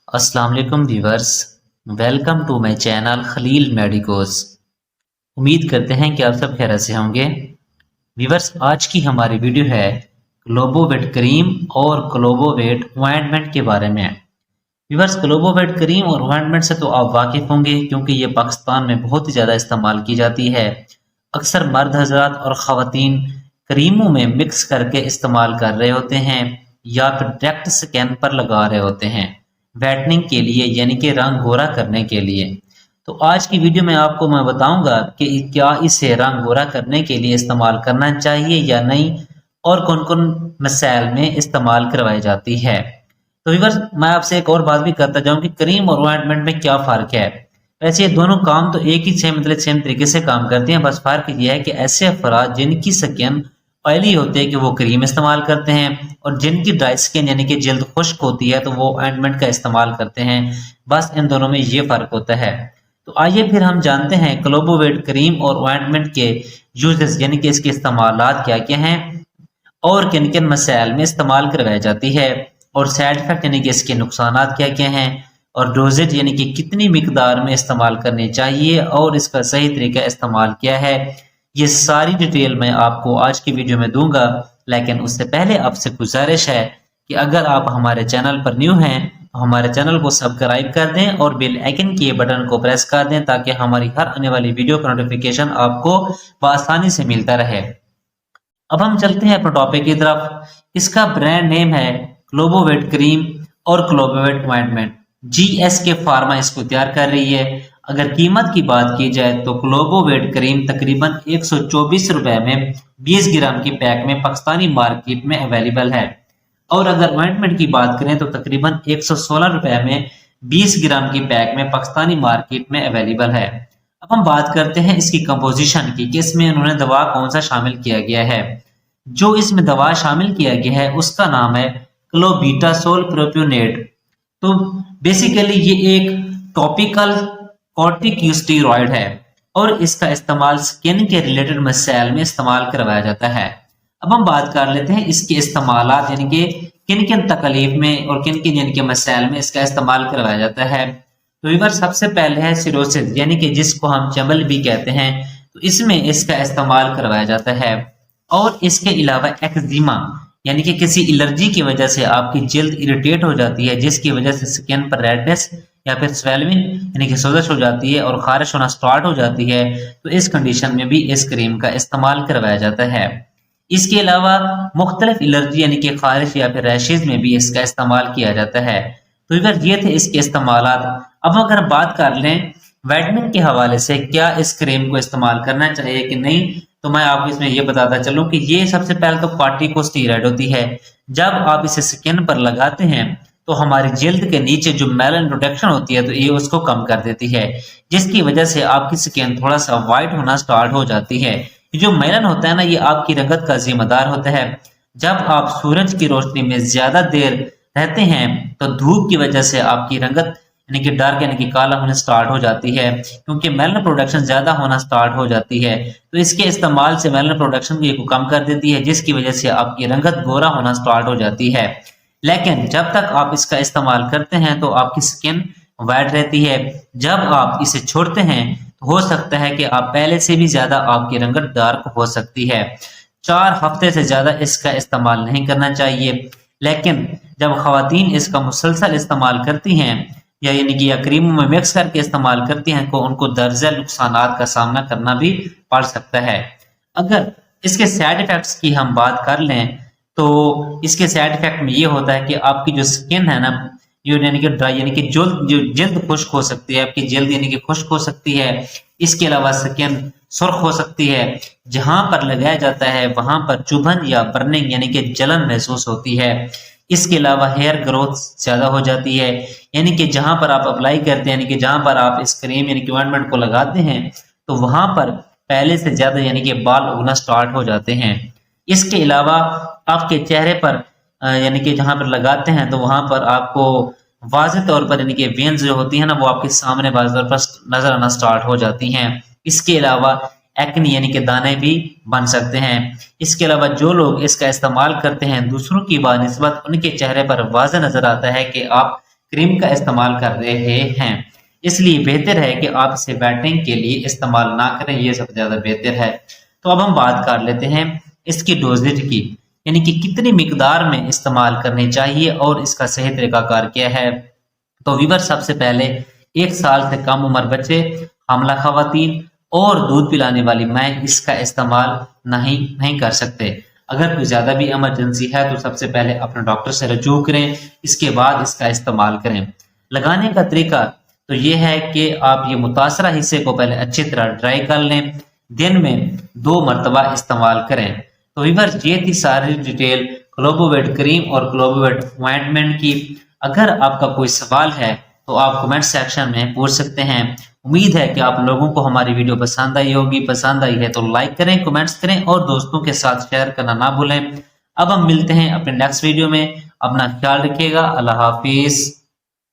अस्सलाम वालेकुम viewers. Welcome to my channel Khalil medicos. उम्मीद करते हैं कि आप सब खैरियत से होंगे। व्यूवर्स, आज की हमारी वीडियो है ग्लोबोवेट क्रीम और ग्लोबोवेट ऑइंटमेंट के बारे में। व्यूवर्स, ग्लोबोवेट क्रीम और ऑइंटमेंट से तो आप वाकिफ होंगे क्योंकि ये पाकिस्तान में बहुत ही ज़्यादा इस्तेमाल की जाती है। अक्सर मर्द हजरात और ख़वातीन क्रीमों में मिक्स करके इस्तेमाल कर रहे होते हैं या फिर डायरेक्ट स्किन पर लगा रहे होते हैं व्हाइटनिंग के लिए, यानी कि रंग गोरा करने के लिए। तो आज की वीडियो में आपको मैं बताऊंगा कि क्या इसे रंग गोरा करने के लिए इस्तेमाल करना चाहिए या नहीं, और कौन कौन मसाइल में इस्तेमाल करवाई जाती है। तो व्यूअर्स, मैं आपसे एक और बात भी करता जाऊं कि क्रीम और ऑइंटमेंट में क्या फ़र्क है। वैसे ये दोनों काम तो एक ही सेम तरीके से काम करते हैं, बस फ़र्क ये है कि ऐसे अफराद जिनकी स्किन ऑयली होते हैं कि वो क्रीम इस्तेमाल करते हैं, और जिनकी ड्राई स्किन यानी कि जल्द खुश्क होती है तो वो ऑइंटमेंट का इस्तेमाल करते हैं। बस इन दोनों में ये फ़र्क होता है। तो आइए फिर हम जानते हैं ग्लोबोवेट क्रीम और ऑइंटमेंट के यूजेस, यानी कि इसके इस्तेमालात क्या क्या हैं और किन किन मसाइल में इस्तेमाल करवाई जाती है, और साइड इफेक्ट यानी कि इसके नुकसानात क्या क्या हैं, और डोजेज यानी कि कितनी मिकदार में इस्तेमाल करनी चाहिए और इसका सही तरीका इस्तेमाल क्या है। ये सारी डिटेल मैं आपको आज की वीडियो में दूंगा, लेकिन उससे पहले आपसे गुजारिश है कि अगर आप हमारे चैनल पर न्यू हैं तो हमारे चैनल को सब्सक्राइब कर दें और बेल आइकन के बटन को प्रेस कर दें ताकि हमारी हर आने वाली वीडियो का नोटिफिकेशन आपको बआसानी से मिलता रहे। अब हम चलते हैं अपने टॉपिक की तरफ। इसका ब्रांड नेम है ग्लोबोवेट क्रीम और ग्लोबोवेट ऑइंटमेंट। जीएसके फार्मा इसको तैयार कर रही है। अगर कीमत की बात की जाए तो ग्लोबोवेट क्रीम तकरीबन 124 रुपए में 20 ग्राम की पैक में पाकिस्तानी मार्केट में अवेलेबल है, और अगर ऑइंटमेंट की बात करें तो तकरीबन 116 रुपए में 20 ग्राम की पैक में पाकिस्तानी मार्केट में अवेलेबल है। अब हम बात करते हैं इसकी कंपोजिशन की कि इसमें उन्होंने दवा कौन सा शामिल किया गया है। जो इसमें दवा शामिल किया गया है उसका नाम है क्लोबीटासोल प्रोपियोनेट। तो बेसिकली ये एक टॉपिकल कॉर्टिकोस्टेरॉइड है और इसका इस्तेमाल स्किन के रिलेटेड मसाइल में इस्तेमाल करवाया जाता है। अब हम बात कर लेते हैं इसके इस्तेमालात, यानी कि किन किन तकलीफ में और किन किन यानी कि मसाइल में इसका इस्तेमाल करवाया जाता है। तो व्यूअर, सबसे पहले है सिरोसिस, यानी कि जिसको हम चमल भी कहते हैं, तो इसमें इसका इस्तेमाल करवाया जाता है। और इसके अलावा एक्जिमा, यानी कि किसी एलर्जी की वजह से आपकी जल्द इरिटेट हो जाती है जिसकी वजह से स्किन पर रेडनेस या फिर स्वेलिंग यानी कि सोजश हो जाती है और खारिश होना स्टार्ट हो जाती है, तो इस कंडीशन में भी इस क्रीम का इस्तेमाल करवाया जाता है। इसके अलावा मुख्तलिफ एलर्जी यानी कि खारिश या फिर रैशेज में भी इसका इस्तेमाल किया जाता है। तो इधर ये थे इसके इस्तेमालात। अब अगर बात कर लें वाइटनिंग के हवाले से क्या इस क्रीम को इस्तेमाल करना चाहिए कि नहीं, तो मैं आपको इसमें ये बताता चलूं कि ये सबसे पहले तो कॉर्टिकोस्टेरॉइड होती है। जब आप इसे स्किन पर लगाते हैं तो हमारी जल्द के नीचे जो मेलन प्रोटेक्शन होती है तो ये उसको कम कर देती है, जिसकी वजह से आपकी स्किन थोड़ा सा वाइट होना स्टार्ट हो जाती है। जो मेलन होता है ना, ये आपकी रंगत का जिम्मेदार होता है। जब आप सूरज की रोशनी में ज्यादा देर रहते हैं तो धूप की वजह से आपकी रंगत यानी कि डार्क यानी कि काला होने स्टार्ट हो जाती है, क्योंकि मेलन प्रोडक्शन ज्यादा होना स्टार्ट हो जाती है। तो इसके इस्तेमाल से मेलन प्रोडक्शन को कम कर देती है, जिसकी वजह से आपकी रंगत गोरा होना स्टार्ट हो जाती है। लेकिन जब तक आप इसका इस्तेमाल करते हैं तो आपकी स्किन वाइट रहती है। जब आप इसे छोड़ते हैं तो हो सकता है कि आप पहले से भी ज्यादा आपकी रंगत डार्क हो सकती है। 4 हफ्ते से ज्यादा इसका इस्तेमाल नहीं करना चाहिए। लेकिन जब खवातीन इसका मुसलसल इस्तेमाल करती हैं या यानी कि या क्रीमों में मिक्स करके इस्तेमाल करती हैं तो उनको दर्जन नुकसानात का सामना करना भी पड़ सकता है। अगर इसके साइड इफेक्ट्स की हम बात कर लें तो इसके साइड इफेक्ट में ये होता है कि आपकी जो स्किन है ना, यानी कि ड्राई यानी कि जो जल्द खुश्क हो सकती है, आपकी जल्द यानी कि खुश्क हो सकती है। इसके अलावा स्किन सुर्ख हो सकती है। जहां पर लगाया जाता है वहां पर चुभन या बर्निंग यानी कि जलन महसूस होती है। इसके अलावा हेयर ग्रोथ ज्यादा हो जाती है, यानी कि जहां पर आप अप्लाई करते हैं यानी कि जहां पर आप इस क्रीम यानी कि ऑइंटमेंट को लगाते हैं तो वहां पर पहले से ज्यादा यानी कि बाल उगना स्टार्ट हो जाते हैं। इसके अलावा आपके चेहरे पर यानी कि जहां पर लगाते हैं तो वहां पर आपको वाज़ेह तौर पर यानी कि वेन्स जो होती है ना, वो आपके सामने वाज़ेह तौर पर नजर आना स्टार्ट हो जाती हैं। इसके अलावा एक्ने यानी कि दाने भी बन सकते हैं। इसके अलावा जो लोग इसका इस्तेमाल करते हैं दूसरों की बानिस्बत उनके चेहरे पर वाज़ेह नजर आता है कि आप کریم کا استعمال کر رہے ہیں، اس لیے بہتر ہے کہ آپ اسے ویٹنگ کے لیے استعمال نہ کریں، یہ سب سے زیادہ بہتر ہے۔ تو اب ہم بات کر لیتے ہیں اس کی ڈوزیج کی، یعنی کہ کتنی مقدار میں استعمال کرنی چاہیے اور اس کا صحیح طریقہ کار کیا ہے۔ تو ویور سب سے پہلے 1 سال سے کم عمر بچے، حاملہ خواتین اور دودھ پلانے والی مائیں اس کا استعمال نہیں کر سکتے۔ اگر کوئی زیادہ بھی ایمرجنسی ہے تو سب سے پہلے اپنے ڈاکٹر سے رجوع کریں، اس کے بعد اس کا استعمال کریں۔ لگانے کا طریقہ تو یہ ہے کہ آپ یہ متاثرہ حصے کو پہلے اچھی طرح ڈرائی کر لیں، دن میں 2 مرتبہ استعمال کریں۔ تو ویور یہ تھی ساری ڈیٹیل گلوبوویٹ کریم اور گلوبوویٹ آئنٹمنٹ کی۔ اگر آپ کا کوئی سوال ہے تو آپ کمنٹ سیکشن میں پوچھ سکتے ہیں۔ امید ہے کہ آپ لوگوں کو ہماری ویڈیو پسند آئی ہوگی، پسند آئی ہے تو لائک کریں، کمنٹس کریں اور دوستوں کے ساتھ شیئر کرنا نہ بھولیں۔ اب ہم ملتے ہیں اپنے نیکسٹ ویڈیو میں، اپنا خیال رکھیے گا، اللہ حافظ۔